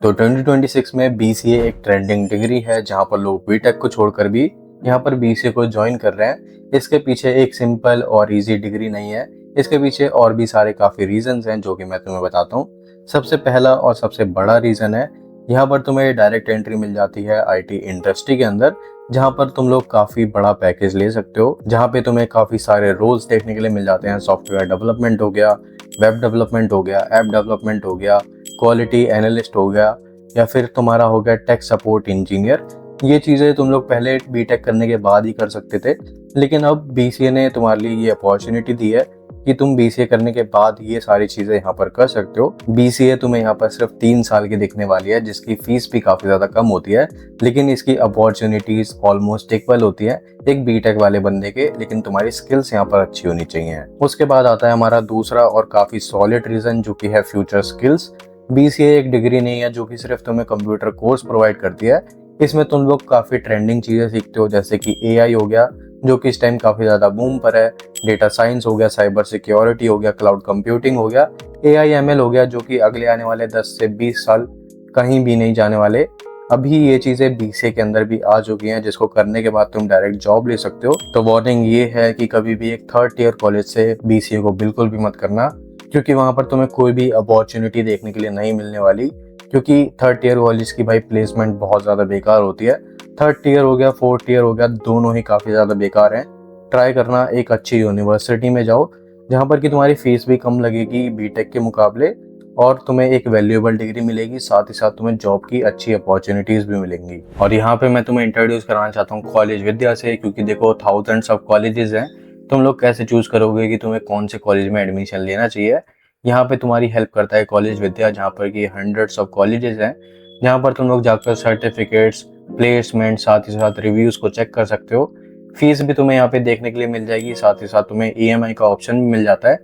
तो 2026 में बीसीए एक ट्रेंडिंग डिग्री है जहां पर लोग बीटेक को छोड़कर भी यहां पर बीसीए को ज्वाइन कर रहे हैं। इसके पीछे एक सिंपल और इजी डिग्री नहीं है, इसके पीछे और भी सारे काफ़ी रीजंस हैं जो कि मैं तुम्हें बताता हूँ। सबसे पहला और सबसे बड़ा रीज़न है, यहाँ पर तुम्हें डायरेक्ट एंट्री मिल जाती है आईटी इंडस्ट्री के अंदर, जहाँ पर तुम लोग काफ़ी बड़ा पैकेज ले सकते हो, जहाँ पे तुम्हें काफ़ी सारे रोल्स देखने के लिए मिल जाते हैं। सॉफ्टवेयर डेवलपमेंट हो गया, वेब डेवलपमेंट हो गया, ऐप डेवलपमेंट हो गया, क्वालिटी एनालिस्ट हो गया, या फिर तुम्हारा हो गया टेक सपोर्ट इंजीनियर। ये चीज़ें तुम लोग पहले बीटेक करने के बाद ही कर सकते थे, लेकिन अब बीसीए ने तुम्हारे लिए ये अपॉर्चुनिटी दी है कि तुम बीसीए करने के बाद ये सारी चीज़ें यहाँ पर कर सकते हो। बीसीए तुम्हें यहाँ पर सिर्फ 3 साल की दिखने वाली है, जिसकी फीस भी काफ़ी ज़्यादा कम होती है, लेकिन इसकी अपॉर्चुनिटीज़ ऑलमोस्ट इक्वल होती है एक बीटेक वाले बंदे के, लेकिन तुम्हारी स्किल्स यहाँ पर अच्छी होनी चाहिए। उसके बाद आता है हमारा दूसरा और काफ़ी सॉलिड रीज़न, जो कि है फ्यूचर स्किल्स। बीसीए एक डिग्री नहीं है जो कि सिर्फ तुम्हें कंप्यूटर कोर्स प्रोवाइड करती है। इसमें तुम लोग काफ़ी ट्रेंडिंग चीज़ें सीखते हो, जैसे कि एआई हो गया जो कि इस टाइम काफ़ी ज़्यादा बूम पर है, डेटा साइंस हो गया, साइबर सिक्योरिटी हो गया, क्लाउड कंप्यूटिंग हो गया, एआई एमएल हो गया, जो कि अगले आने वाले 10 से 20 साल कहीं भी नहीं जाने वाले। अभी ये चीज़ें बीसीए के अंदर भी आ चुकी हैं, जिसको करने के बाद तुम डायरेक्ट जॉब ले सकते हो। तो वार्निंग ये है कि कभी भी एक थर्ड ईयर कॉलेज से बीसीए को बिल्कुल भी मत करना, क्योंकि वहाँ पर तुम्हें कोई भी अपॉर्चुनिटी देखने के लिए नहीं मिलने वाली, क्योंकि थर्ड ईयर कॉलेज की भाई प्लेसमेंट बहुत ज़्यादा बेकार होती है। थर्ड ईयर हो गया, फोर्थ ईयर हो गया, दोनों ही काफ़ी ज़्यादा बेकार हैं। ट्राई करना एक अच्छी यूनिवर्सिटी में जाओ, जहाँ पर कि तुम्हारी फीस भी कम लगेगी बीटेक के मुकाबले, और तुम्हें एक वैल्यूएबल डिग्री मिलेगी, साथ ही साथ तुम्हें जॉब की अच्छी अपॉर्चुनिटीज़ भी मिलेंगी। और यहाँ पे मैं तुम्हें इंट्रोड्यूस कराना चाहता हूँ कॉलेज विद्या से, क्योंकि देखो थाउजेंड्स ऑफ कॉलेजेस हैं, तुम लोग कैसे चूज करोगे कि तुम्हें कौन से कॉलेज में एडमिशन लेना चाहिए। यहाँ पे तुम्हारी हेल्प करता है कॉलेज विद्या, जहाँ पर कि हंड्रेड्स ऑफ कॉलेजेस हैं, जहाँ पर तुम लोग जाकर सर्टिफिकेट्स, प्लेसमेंट, साथ ही साथ रिव्यूज़ को चेक कर सकते हो। फीस भी तुम्हें यहाँ पे देखने के लिए मिल जाएगी, साथ ही साथ तुम्हें ईएमआई का ऑप्शन भी मिल जाता है,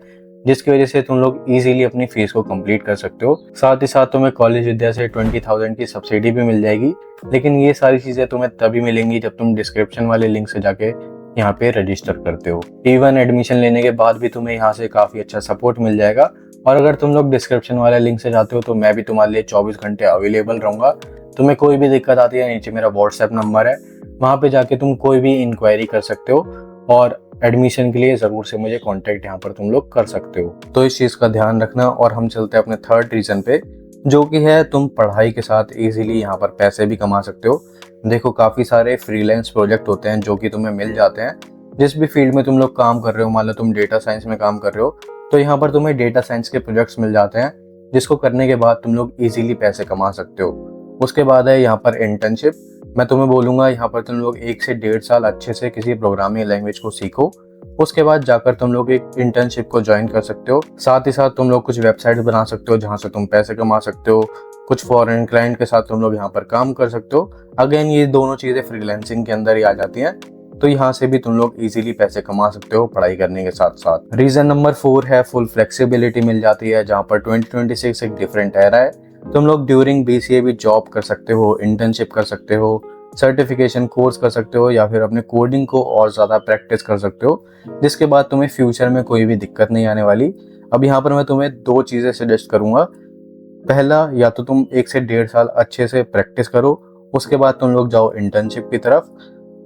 जिसकी वजह से तुम लोग इजीली अपनी फीस को कंप्लीट कर सकते हो। साथ ही साथ तुम्हें कॉलेज विद्या से 20,000 की सब्सिडी भी मिल जाएगी, लेकिन ये सारी चीज़ें तुम्हें तभी मिलेंगी जब तुम डिस्क्रिप्शन वाले लिंक से जाके यहाँ पे रजिस्टर करते हो। इवन एडमिशन लेने के बाद भी तुम्हें यहाँ से काफ़ी अच्छा सपोर्ट मिल जाएगा, और अगर तुम लोग डिस्क्रिप्शन वाले लिंक से जाते हो तो मैं भी तुम्हारे लिए 24 घंटे अवेलेबल रहूँगा। तुम्हें कोई भी दिक्कत आती है, नीचे मेरा व्हाट्सएप नंबर है, वहाँ पे जाके तुम कोई भी इंक्वायरी कर सकते हो, और एडमिशन के लिए ज़रूर से मुझे कांटेक्ट यहाँ पर तुम लोग कर सकते हो। तो इस चीज़ का ध्यान रखना, और हम चलते हैं अपने थर्ड रीज़न पे, जो कि है तुम पढ़ाई के साथ इजीली यहाँ पर पैसे भी कमा सकते हो। देखो काफ़ी सारे फ्रीलांस प्रोजेक्ट होते हैं जो कि तुम्हें मिल जाते हैं, जिस भी फील्ड में तुम लोग काम कर रहे हो। मान लो तुम डेटा साइंस में काम कर रहे हो, तो यहाँ पर तुम्हें डेटा साइंस के प्रोजेक्ट्स मिल जाते हैं, जिसको करने के बाद तुम लोग इजीली पैसे कमा सकते हो। उसके बाद है यहाँ पर इंटर्नशिप। मैं तुम्हें बोलूँगा यहाँ पर तुम लोग 1 से 1.5 साल अच्छे से किसी प्रोग्रामिंग लैंग्वेज को सीखो, उसके बाद जाकर तुम लोग एक इंटर्नशिप को ज्वाइन कर सकते हो। साथ ही साथ तुम लोग कुछ वेबसाइट बना सकते हो जहाँ से तुम पैसे कमा सकते हो। कुछ फॉरेन क्लाइंट के साथ तुम लोग यहाँ पर काम कर सकते हो। अगेन ये दोनों चीज़ें फ्रीलांसिंग के अंदर ही आ जाती हैं, तो यहाँ से भी तुम लोग इजीली पैसे कमा सकते हो पढ़ाई करने के साथ साथ। रीज़न नंबर 4 है फुल फ्लेक्सिबिलिटी मिल जाती है, जहाँ पर 2026 एक डिफरेंट एरा है। तुम लोग ड्यूरिंग बीसीए भी जॉब कर सकते हो, इंटर्नशिप कर सकते हो, सर्टिफिकेशन कोर्स कर सकते हो, या फिर अपने कोडिंग को और ज़्यादा प्रैक्टिस कर सकते हो, जिसके बाद तुम्हें फ्यूचर में कोई भी दिक्कत नहीं आने वाली। अब यहाँ पर मैं तुम्हें 2 चीज़ें सजेस्ट करूँगा। पहला, या तो तुम 1 से 1.5 साल अच्छे से प्रैक्टिस करो, उसके बाद तुम लोग जाओ इंटर्नशिप की तरफ।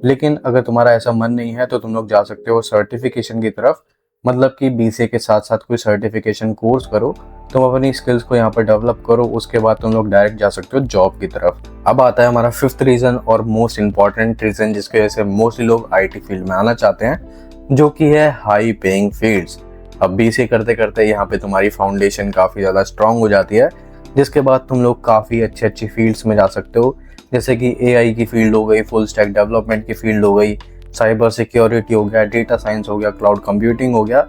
लेकिन अगर तुम्हारा ऐसा मन नहीं है तो तुम लोग जा सकते हो सर्टिफिकेशन की तरफ, मतलब कि बीसीए के साथ साथ कोई सर्टिफिकेशन कोर्स करो, तुम अपनी स्किल्स को यहाँ पर डेवलप करो, उसके बाद तुम लोग डायरेक्ट जा सकते हो जॉब की तरफ। अब आता है हमारा 5th रीज़न और मोस्ट इंपॉर्टेंट रीज़न, जिसकी वजह से मोस्टली लोग आईटी फील्ड में आना चाहते हैं, जो कि है हाई पेइंग फील्ड्स। अब बीसीए करते करते यहाँ पे तुम्हारी फाउंडेशन काफ़ी ज़्यादा स्ट्रांग हो जाती है, जिसके बाद तुम लोग काफ़ी अच्छी फील्ड्स में जा सकते हो, जैसे कि एआई की फील्ड हो गई, फुल स्टैक डेवलपमेंट की फील्ड हो गई, साइबर सिक्योरिटी हो गया, डेटा साइंस हो गया, क्लाउड कंप्यूटिंग हो गया।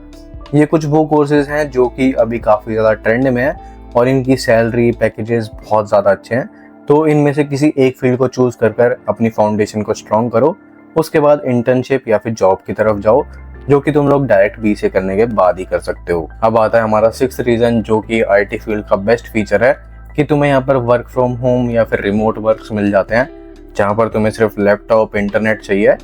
ये कुछ वो कोर्सेज हैं जो कि अभी काफ़ी ज़्यादा ट्रेंड में है, और इनकी सैलरी पैकेजेस बहुत ज़्यादा अच्छे हैं। तो इनमें से किसी एक फील्ड को चूज़ कर अपनी फाउंडेशन को स्ट्रॉन्ग करो, उसके बाद इंटर्नशिप या फिर जॉब की तरफ जाओ, जो कि तुम लोग डायरेक्ट बीसीए करने के बाद ही कर सकते हो। अब आता है हमारा 6th रीज़न, जो कि आईटी फील्ड का बेस्ट फीचर है, कि तुम्हें यहाँ पर वर्क फ्रॉम होम या फिर रिमोट वर्क्स मिल जाते हैं, जहाँ पर तुम्हें सिर्फ लैपटॉप, इंटरनेट चाहिए,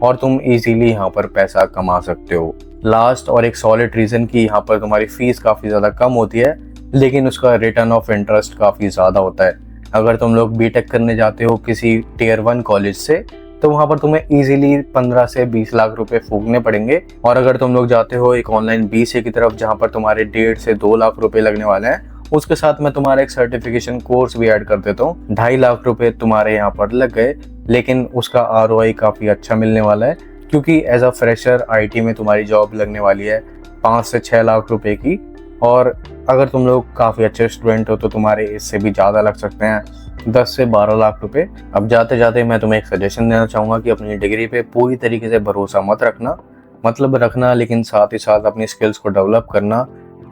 और तुम इजीली यहाँ पर पैसा कमा सकते हो। लास्ट और एक सॉलिड रीज़न कि यहाँ पर तुम्हारी फीस काफ़ी ज़्यादा कम होती है, लेकिन उसका रिटर्न ऑफ इंटरेस्ट काफ़ी ज़्यादा होता है। अगर तुम लोग बीटेक करने जाते हो किसी टियर 1 कॉलेज से, तो वहाँ पर तुम्हें इजीली 15 से 20 लाख रुपए फूकने पड़ेंगे। और अगर तुम लोग जाते हो एक ऑनलाइन बीसीए की तरफ, जहाँ पर तुम्हारे 1.5 से 2 लाख रुपए लगने वाले हैं, उसके साथ मैं तुम्हारा एक सर्टिफिकेशन कोर्स भी ऐड कर देता हूँ, 2.5 लाख रुपए तुम्हारे यहाँ पर लग गए। लेकिन उसका आरओआई काफ़ी अच्छा मिलने वाला है, क्योंकि एज अ फ्रेशर आईटी में तुम्हारी जॉब लगने वाली है 5 से 6 लाख रुपए की। और अगर तुम लोग काफ़ी अच्छे स्टूडेंट हो तो तुम्हारे इससे भी ज़्यादा लग सकते हैं, 10 से 12 लाख रुपए। अब जाते जाते मैं तुम्हें एक सजेशन देना चाहूँगा कि अपनी डिग्री पे पूरी तरीके से भरोसा मत रखना, मतलब रखना, लेकिन साथ ही साथ अपनी स्किल्स को डेवलप करना,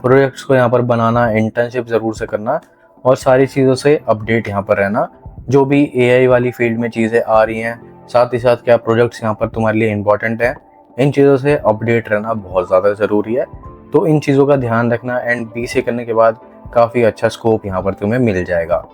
प्रोजेक्ट्स को यहाँ पर बनाना, इंटर्नशिप ज़रूर से करना, और सारी चीज़ों से अपडेट यहाँ पर रहना। जो भी एआई वाली फील्ड में चीज़ें आ रही हैं, साथ ही साथ क्या प्रोजेक्ट्स यहाँ पर तुम्हारे लिए इंपॉर्टेंट हैं, इन चीज़ों से अपडेट रहना बहुत ज़्यादा ज़रूरी है। तो इन चीज़ों का ध्यान रखना, एंड बीसीए करने के बाद काफ़ी अच्छा स्कोप यहाँ पर तुम्हें मिल जाएगा।